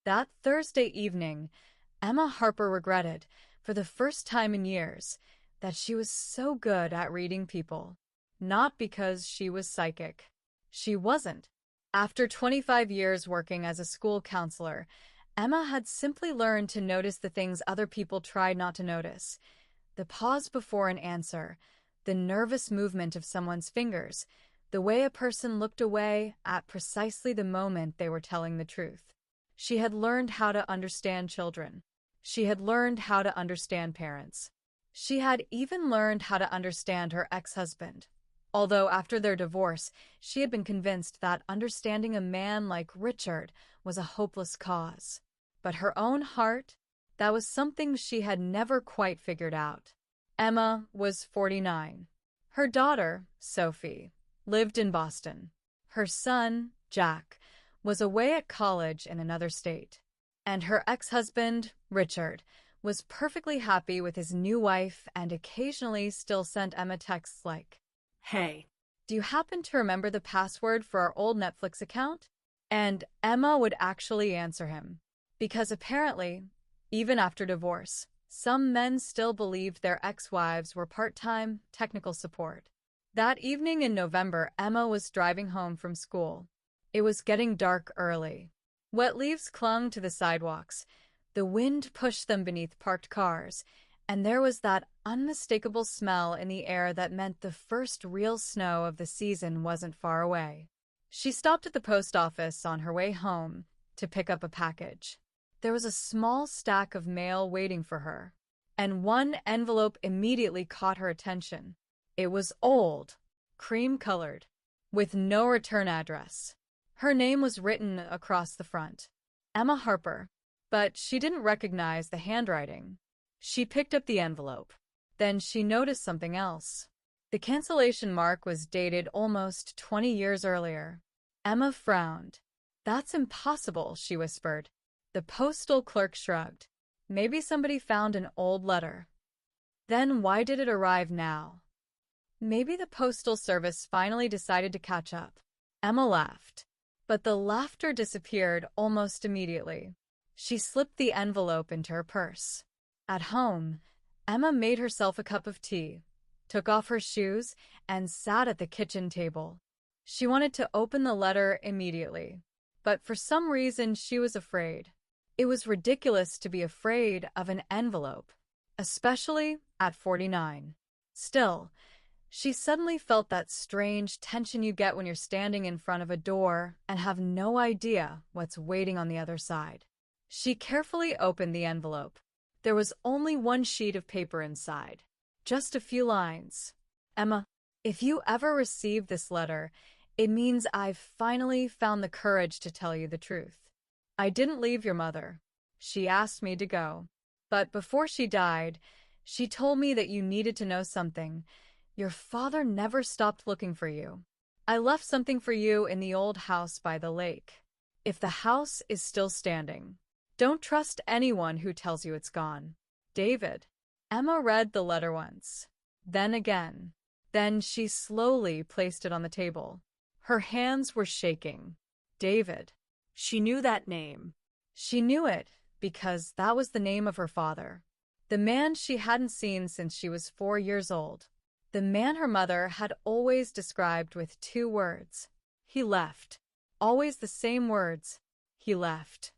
That Thursday evening, Emma Harper regretted, for the first time in years, that she was so good at reading people. Not because she was psychic. She wasn't. After 25 years working as a school counselor, Emma had simply learned to notice the things other people tried not to notice. The pause before an answer, the nervous movement of someone's fingers, the way a person looked away at precisely the moment they were telling the truth. She had learned how to understand children. She had learned how to understand parents. She had even learned how to understand her ex-husband. Although after their divorce, she had been convinced that understanding a man like Richard was a hopeless cause. But her own heart, that was something she had never quite figured out. Emma was 49. Her daughter, Sophie, lived in Boston. Her son, Jack, was away at college in another state. And her ex-husband, Richard, was perfectly happy with his new wife and occasionally still sent Emma texts like, "Hey, do you happen to remember the password for our old Netflix account?" And Emma would actually answer him. Because apparently, even after divorce, some men still believed their ex-wives were part-time technical support. That evening in November, Emma was driving home from school. It was getting dark early. Wet leaves clung to the sidewalks. The wind pushed them beneath parked cars, and there was that unmistakable smell in the air that meant the first real snow of the season wasn't far away. She stopped at the post office on her way home to pick up a package. There was a small stack of mail waiting for her, and one envelope immediately caught her attention. It was old, cream-colored, with no return address. Her name was written across the front, Emma Harper, but she didn't recognize the handwriting. She picked up the envelope. Then she noticed something else. The cancellation mark was dated almost 20 years earlier. Emma frowned. "That's impossible," she whispered. The postal clerk shrugged. Maybe somebody found an old letter. Then why did it arrive now? Maybe the postal service finally decided to catch up. Emma laughed. But the laughter disappeared almost immediately. She slipped the envelope into her purse. At home, Emma made herself a cup of tea, took off her shoes, and sat at the kitchen table. She wanted to open the letter immediately, but for some reason she was afraid. It was ridiculous to be afraid of an envelope, especially at 49. Still, she suddenly felt that strange tension you get when you're standing in front of a door and have no idea what's waiting on the other side. She carefully opened the envelope. There was only one sheet of paper inside. Just a few lines. "Emma, if you ever receive this letter, it means I've finally found the courage to tell you the truth. I didn't leave your mother. She asked me to go. But before she died, she told me that you needed to know something. Your father never stopped looking for you. I left something for you in the old house by the lake. If the house is still standing, don't trust anyone who tells you it's gone. David." Emma read the letter once, then again. Then she slowly placed it on the table. Her hands were shaking. David. She knew that name. She knew it because that was the name of her father. The man she hadn't seen since she was 4 years old. The man her mother had always described with 2 words. He left. Always the same words. He left.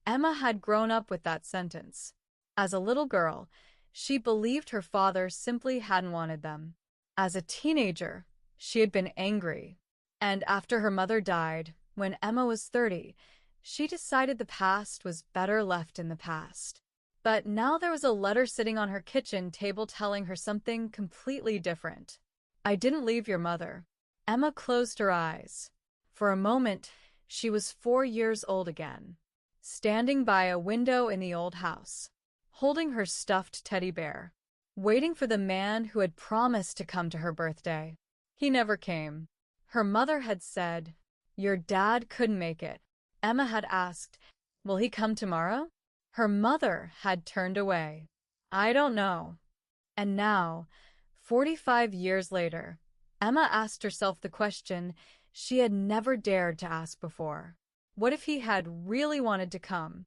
Emma had grown up with that sentence. As a little girl, she believed her father simply hadn't wanted them. As a teenager, she had been angry. And after her mother died, when Emma was 30, she decided the past was better left in the past. But now there was a letter sitting on her kitchen table telling her something completely different. "I didn't leave your mother." Emma closed her eyes. For a moment, she was 4 years old again, standing by a window in the old house, holding her stuffed teddy bear, waiting for the man who had promised to come to her birthday. He never came. Her mother had said, "Your dad couldn't make it." Emma had asked, "Will he come tomorrow?" Her mother had turned away. "I don't know." And now, 45 years later, Emma asked herself the question she had never dared to ask before. What if he had really wanted to come?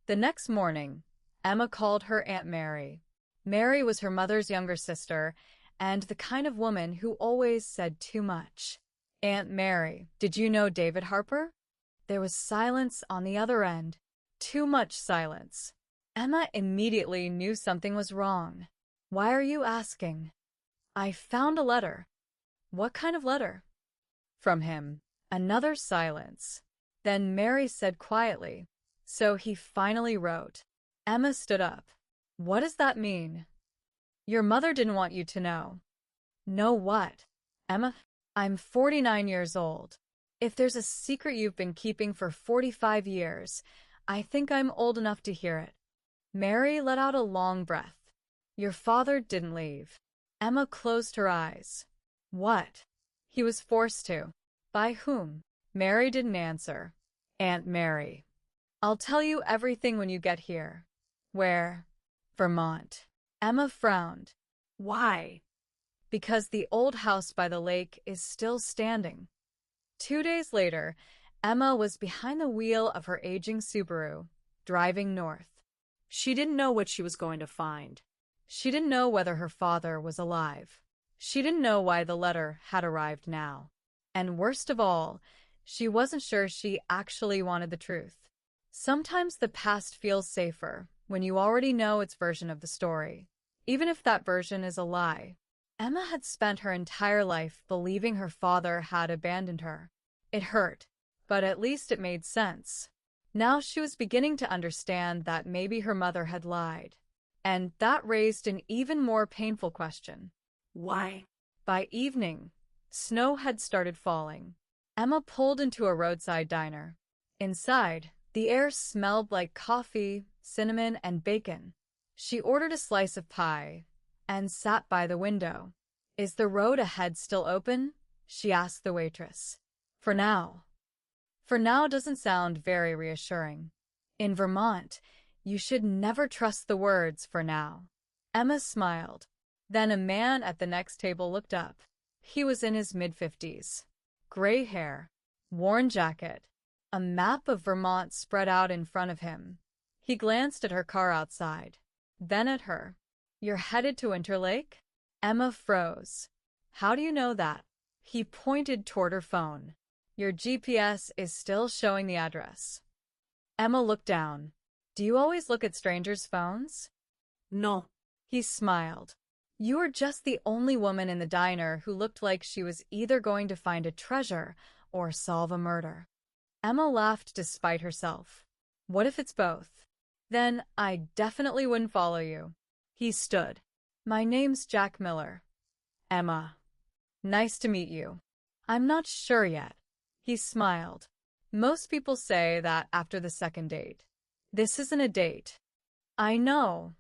The next morning, Emma called her Aunt Mary. Mary was her mother's younger sister and the kind of woman who always said too much. Aunt Mary, did you know David Harper? There was silence on the other end. Too much silence. Emma immediately knew something was wrong. Why are you asking? I found a letter. What kind of letter? From him. Another silence. Then Mary said quietly, so he finally wrote. Emma stood up. What does that mean? Your mother didn't want you to know. Know what? Emma, I'm 49 years old. If there's a secret you've been keeping for 45 years, I think I'm old enough to hear it. Mary let out a long breath. Your father didn't leave. Emma closed her eyes. What? He was forced to. By whom? Mary didn't answer. Aunt Mary. I'll tell you everything when you get here. Where? Vermont. Emma frowned. Why? Because the old house by the lake is still standing. 2 days later, Emma was behind the wheel of her aging Subaru, driving north. She didn't know what she was going to find. She didn't know whether her father was alive. She didn't know why the letter had arrived now. And worst of all, she wasn't sure she actually wanted the truth. Sometimes the past feels safer when you already know its version of the story, even if that version is a lie. Emma had spent her entire life believing her father had abandoned her. It hurt, but at least it made sense. Now she was beginning to understand that maybe her mother had lied. And that raised an even more painful question. Why? By evening, snow had started falling. Emma pulled into a roadside diner. Inside, the air smelled like coffee, cinnamon, and bacon. She ordered a slice of pie and sat by the window. Is the road ahead still open? She asked the waitress. For now. For now doesn't sound very reassuring. In Vermont, you should never trust the words for now. Emma smiled. Then a man at the next table looked up. He was in his mid-50s. Gray hair, worn jacket, a map of Vermont spread out in front of him. He glanced at her car outside, then at her. You're headed to Interlake? Emma froze. How do you know that? He pointed toward her phone. Your GPS is still showing the address. Emma looked down. Do you always look at strangers' phones? No. He smiled. You were just the only woman in the diner who looked like she was either going to find a treasure or solve a murder. Emma laughed despite herself. What if it's both? Then I definitely wouldn't follow you. He stood. My name's Jack Miller. Emma. Nice to meet you. I'm not sure yet. He smiled. Most people say that after the second date. This isn't a date. I know.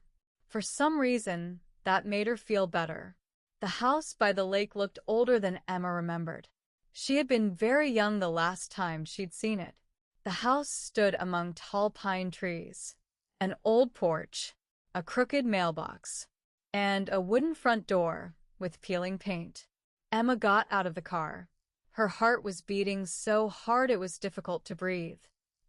For some reason, that made her feel better. The house by the lake looked older than Emma remembered. She had been very young the last time she'd seen it. The house stood among tall pine trees. An old porch, a crooked mailbox, and a wooden front door with peeling paint. Emma got out of the car. Her heart was beating so hard it was difficult to breathe.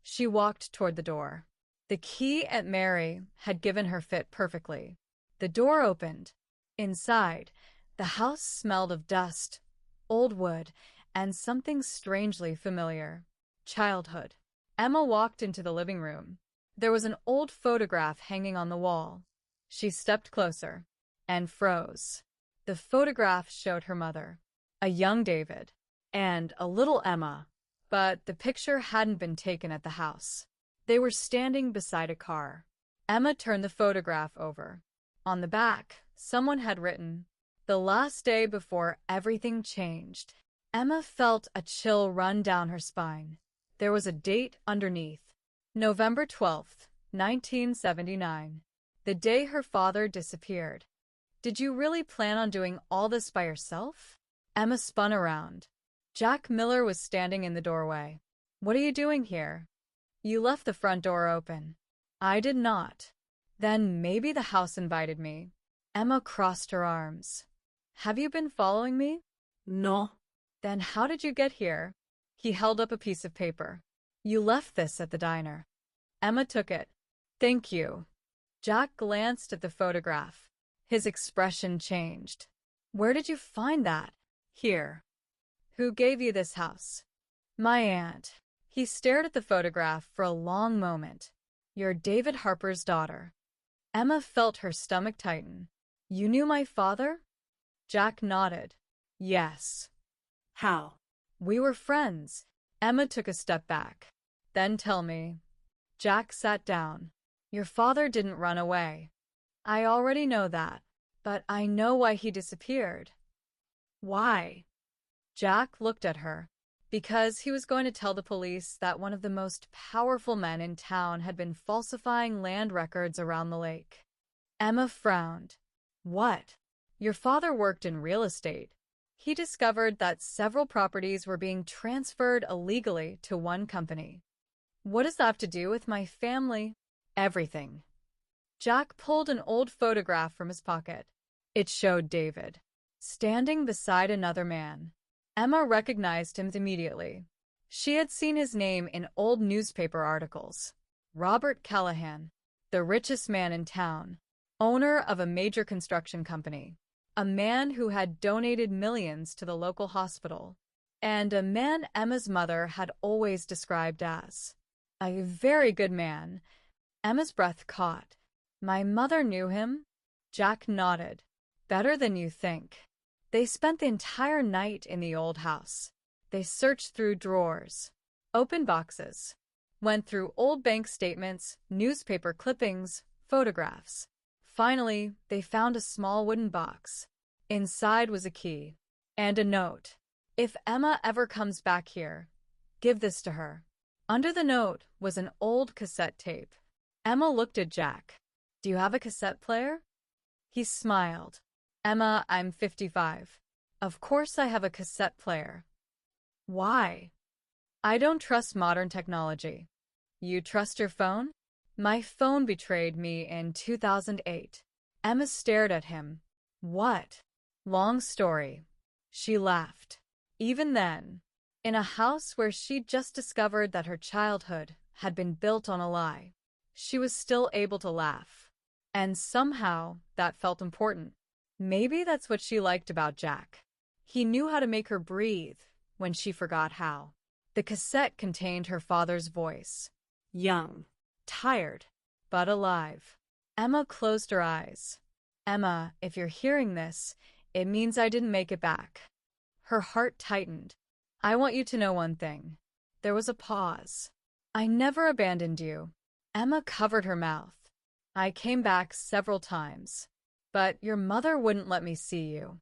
She walked toward the door. The key Aunt Mary had given her fit perfectly. The door opened. Inside, the house smelled of dust, old wood, and something strangely familiar. Childhood. Emma walked into the living room. There was an old photograph hanging on the wall. She stepped closer and froze. The photograph showed her mother, a young David, and a little Emma, but the picture hadn't been taken at the house. They were standing beside a car. Emma turned the photograph over. On the back, someone had written, "The last day before everything changed." Emma felt a chill run down her spine. There was a date underneath. November 12th, 1979. The day her father disappeared. Did you really plan on doing all this by yourself? Emma spun around. Jack Miller was standing in the doorway. What are you doing here? You left the front door open. I did not. Then maybe the house invited me. Emma crossed her arms. Have you been following me? No. Then how did you get here? He held up a piece of paper. You left this at the diner. Emma took it. Thank you. Jack glanced at the photograph. His expression changed. Where did you find that? Here. Who gave you this house? My aunt. He stared at the photograph for a long moment. You're David Harper's daughter. Emma felt her stomach tighten. You knew my father? Jack nodded. Yes. How? We were friends. Emma took a step back. Then tell me. Jack sat down. Your father didn't run away. I already know that, but I know why he disappeared. Why? Jack looked at her. Because he was going to tell the police that one of the most powerful men in town had been falsifying land records around the lake. Emma frowned. What? Your father worked in real estate. He discovered that several properties were being transferred illegally to one company. What does that have to do with my family? Everything. Jack pulled an old photograph from his pocket. It showed David, standing beside another man. Emma recognized him immediately. She had seen his name in old newspaper articles. Robert Callahan, the richest man in town, owner of a major construction company, a man who had donated millions to the local hospital, and a man Emma's mother had always described as a very good man. Emma's breath caught. My mother knew him? Jack nodded. Better than you think. They spent the entire night in the old house. They searched through drawers, opened boxes, went through old bank statements, newspaper clippings, photographs. Finally, they found a small wooden box. Inside was a key and a note. If Emma ever comes back here, give this to her. Under the note was an old cassette tape. Emma looked at Jack. Do you have a cassette player? He smiled. Emma, I'm 55. Of course I have a cassette player. Why? I don't trust modern technology. You trust your phone? My phone betrayed me in 2008. Emma stared at him. What? Long story. She laughed. Even then, in a house where she'd just discovered that her childhood had been built on a lie, she was still able to laugh. And somehow that felt important. Maybe that's what she liked about Jack. He knew how to make her breathe when she forgot how. The cassette contained her father's voice. Young, tired, but alive. Emma closed her eyes. Emma, if you're hearing this, it means I didn't make it back. Her heart tightened. I want you to know one thing. There was a pause. I never abandoned you. Emma covered her mouth. I came back several times. But your mother wouldn't let me see you.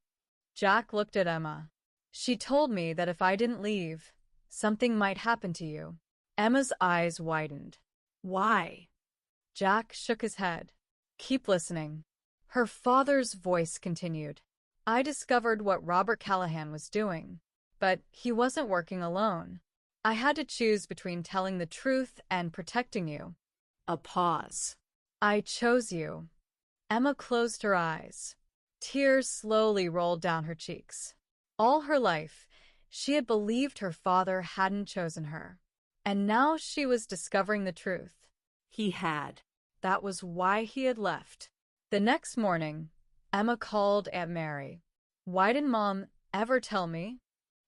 Jack looked at Emma. She told me that if I didn't leave, something might happen to you. Emma's eyes widened. Why? Jack shook his head. Keep listening. Her father's voice continued. I discovered what Robert Callahan was doing, but he wasn't working alone. I had to choose between telling the truth and protecting you. A pause. I chose you. Emma closed her eyes. Tears slowly rolled down her cheeks. All her life, she had believed her father hadn't chosen her. And now she was discovering the truth. He had. That was why he had left. The next morning, Emma called Aunt Mary. Why didn't Mom ever tell me?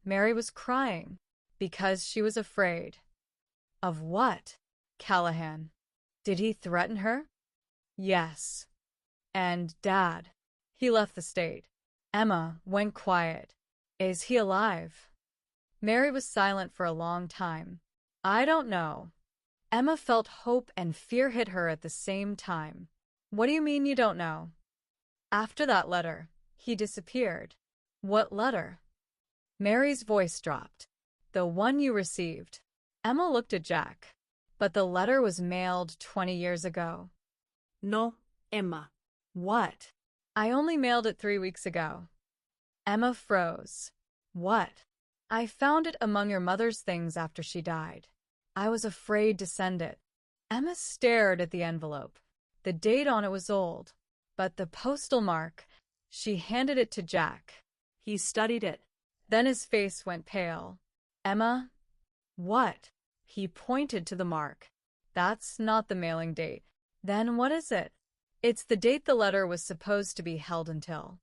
Mary was crying because she was afraid. Of what? Callahan. Did he threaten her? Yes. And Dad. He left the state. Emma went quiet. Is he alive? Mary was silent for a long time. I don't know. Emma felt hope and fear hit her at the same time. What do you mean you don't know? After that letter, he disappeared. What letter? Mary's voice dropped. The one you received. Emma looked at Jack. But the letter was mailed 20 years ago. No, Emma. What? I only mailed it 3 weeks ago. Emma froze. What? I found it among your mother's things after she died. I was afraid to send it. Emma stared at the envelope. The date on it was old, but the postal mark. She handed it to Jack. He studied it. Then his face went pale. Emma? What? He pointed to the mark. That's not the mailing date. Then what is it? It's the date the letter was supposed to be held until.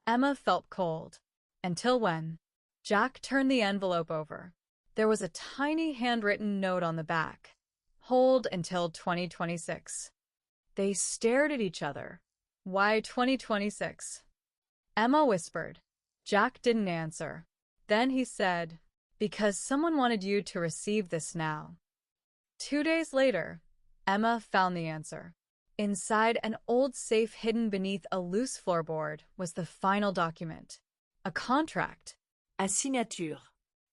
Emma felt cold. Until when? Jack turned the envelope over. There was a tiny handwritten note on the back. Hold until 2026. They stared at each other. Why 2026? Emma whispered. Jack didn't answer. Then he said, because someone wanted you to receive this now. 2 days later, Emma found the answer. Inside an old safe hidden beneath a loose floorboard was the final document. A contract. A signature.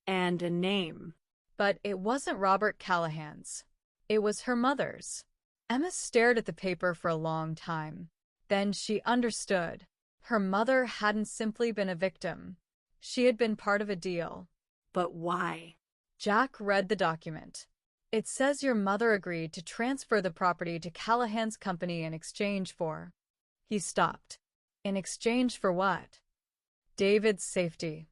And a name. But it wasn't Robert Callahan's. It was her mother's. Emma stared at the paper for a long time. Then she understood. Her mother hadn't simply been a victim. She had been part of a deal. But why? Jack read the document. It says your mother agreed to transfer the property to Callahan's company in exchange for... He stopped. In exchange for what? David's safety.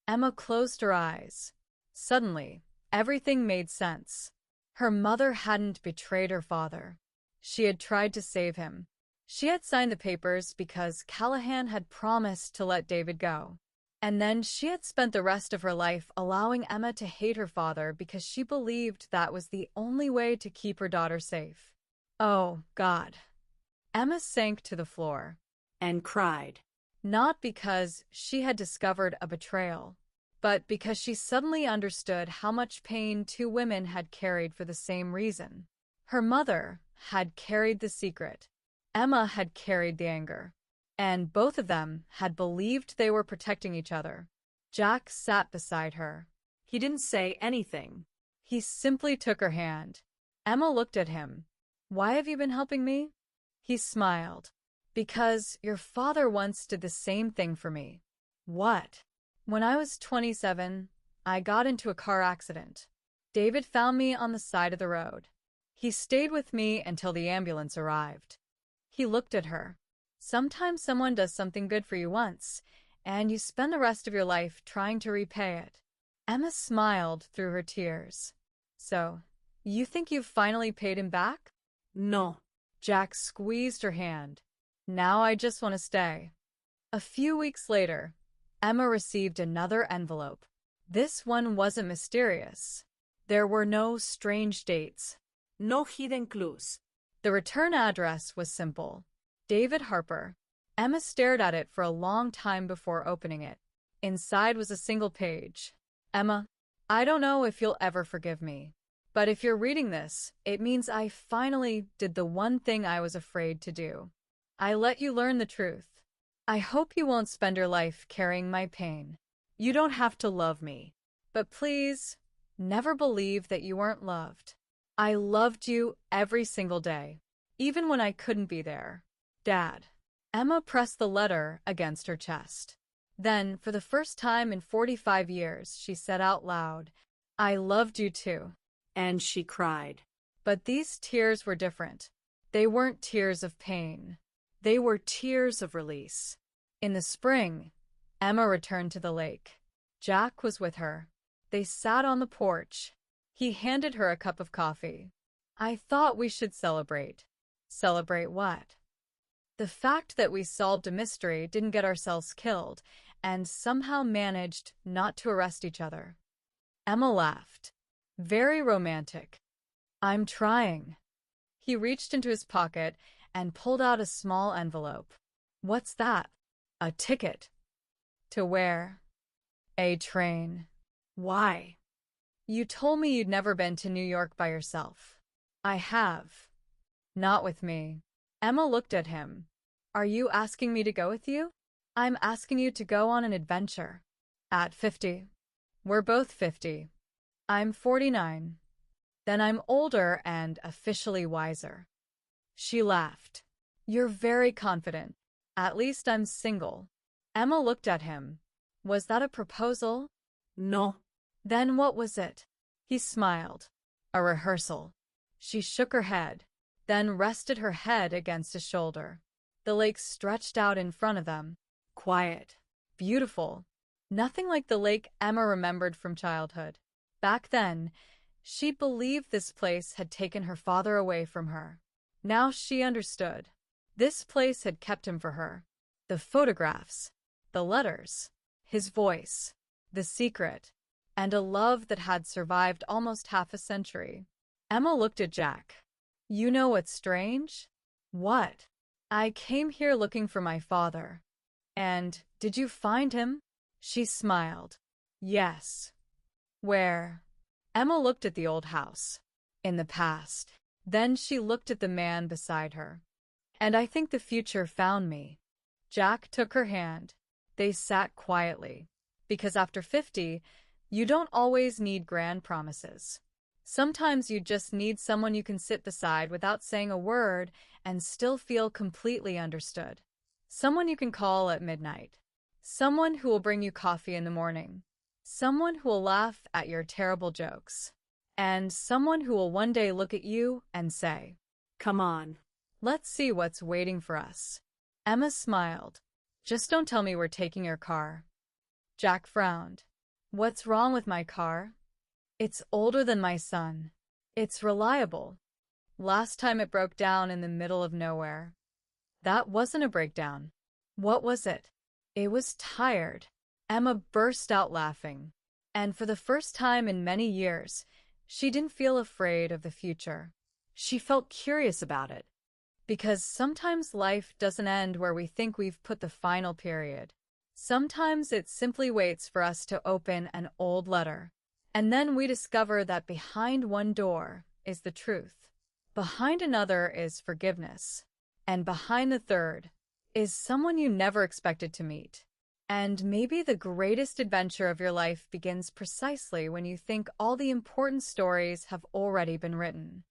Emma closed her eyes. Suddenly, everything made sense. Her mother hadn't betrayed her father. She had tried to save him. She had signed the papers because Callahan had promised to let David go. And then she had spent the rest of her life allowing Emma to hate her father because she believed that was the only way to keep her daughter safe. Oh, God. Emma sank to the floor. And cried. Not because she had discovered a betrayal, but because she suddenly understood how much pain two women had carried for the same reason. Her mother had carried the secret. Emma had carried the anger. And both of them had believed they were protecting each other. Jack sat beside her. He didn't say anything. He simply took her hand. Emma looked at him. Why have you been helping me? He smiled. Because your father once did the same thing for me. What? When I was 27, I got into a car accident. David found me on the side of the road. He stayed with me until the ambulance arrived. He looked at her. Sometimes someone does something good for you once, and you spend the rest of your life trying to repay it. Emma smiled through her tears. So, you think you've finally paid him back? No. Jack squeezed her hand. Now I just want to stay. A few weeks later, Emma received another envelope. This one wasn't mysterious. There were no strange dates. No hidden clues. The return address was simple. David Harper. Emma stared at it for a long time before opening it. Inside was a single page. Emma, I don't know if you'll ever forgive me, but if you're reading this, it means I finally did the one thing I was afraid to do. I let you learn the truth. I hope you won't spend your life carrying my pain. You don't have to love me, but please, never believe that you weren't loved. I loved you every single day, even when I couldn't be there. Dad. Emma pressed the letter against her chest. Then, for the first time in 45 years, she said out loud, I loved you too. And she cried. But these tears were different. They weren't tears of pain. They were tears of release. In the spring, Emma returned to the lake. Jack was with her. They sat on the porch. He handed her a cup of coffee. I thought we should celebrate. Celebrate what? The fact that we solved a mystery, didn't get ourselves killed, and somehow managed not to arrest each other. Emma laughed. Very romantic. I'm trying. He reached into his pocket and pulled out a small envelope. What's that? A ticket. To where? A train. Why? You told me you'd never been to New York by yourself. I have. Not with me. Emma looked at him. Are you asking me to go with you? I'm asking you to go on an adventure. At 50. We're both 50. I'm 49. Then I'm older and officially wiser. She laughed. You're very confident. At least I'm single. Emma looked at him. Was that a proposal? No. Then what was it? He smiled. A rehearsal. She shook her head, then rested her head against his shoulder. The lake stretched out in front of them. Quiet. Beautiful. Nothing like the lake Emma remembered from childhood. Back then, She believed this place had taken her father away from her. Now she understood. This place had kept him for her. The photographs, the letters, his voice, the secret, and a love that had survived almost half a century. Emma looked at Jack. You know what's strange? What? I came here looking for my father. And did you find him? She smiled. Yes. Where? Emma looked at the old house. In the past. Then she looked at the man beside her. And I think the future found me. Jack took her hand. They sat quietly. Because after 50, you don't always need grand promises. Sometimes you just need someone you can sit beside without saying a word and still feel completely understood. Someone you can call at midnight. Someone who will bring you coffee in the morning. Someone who will laugh at your terrible jokes. And someone who will one day look at you and say, Come on. Let's see what's waiting for us. Emma smiled. Just don't tell me we're taking your car. Jack frowned. What's wrong with my car? It's older than my son. It's reliable. Last time it broke down in the middle of nowhere. That wasn't a breakdown. What was it? It was tired. Emma burst out laughing. And for the first time in many years, she didn't feel afraid of the future. She felt curious about it. Because sometimes life doesn't end where we think we've put the final period. Sometimes it simply waits for us to open an old letter. And then we discover that behind one door is the truth. Behind another is forgiveness. And behind the third is someone you never expected to meet. And maybe the greatest adventure of your life begins precisely when you think all the important stories have already been written.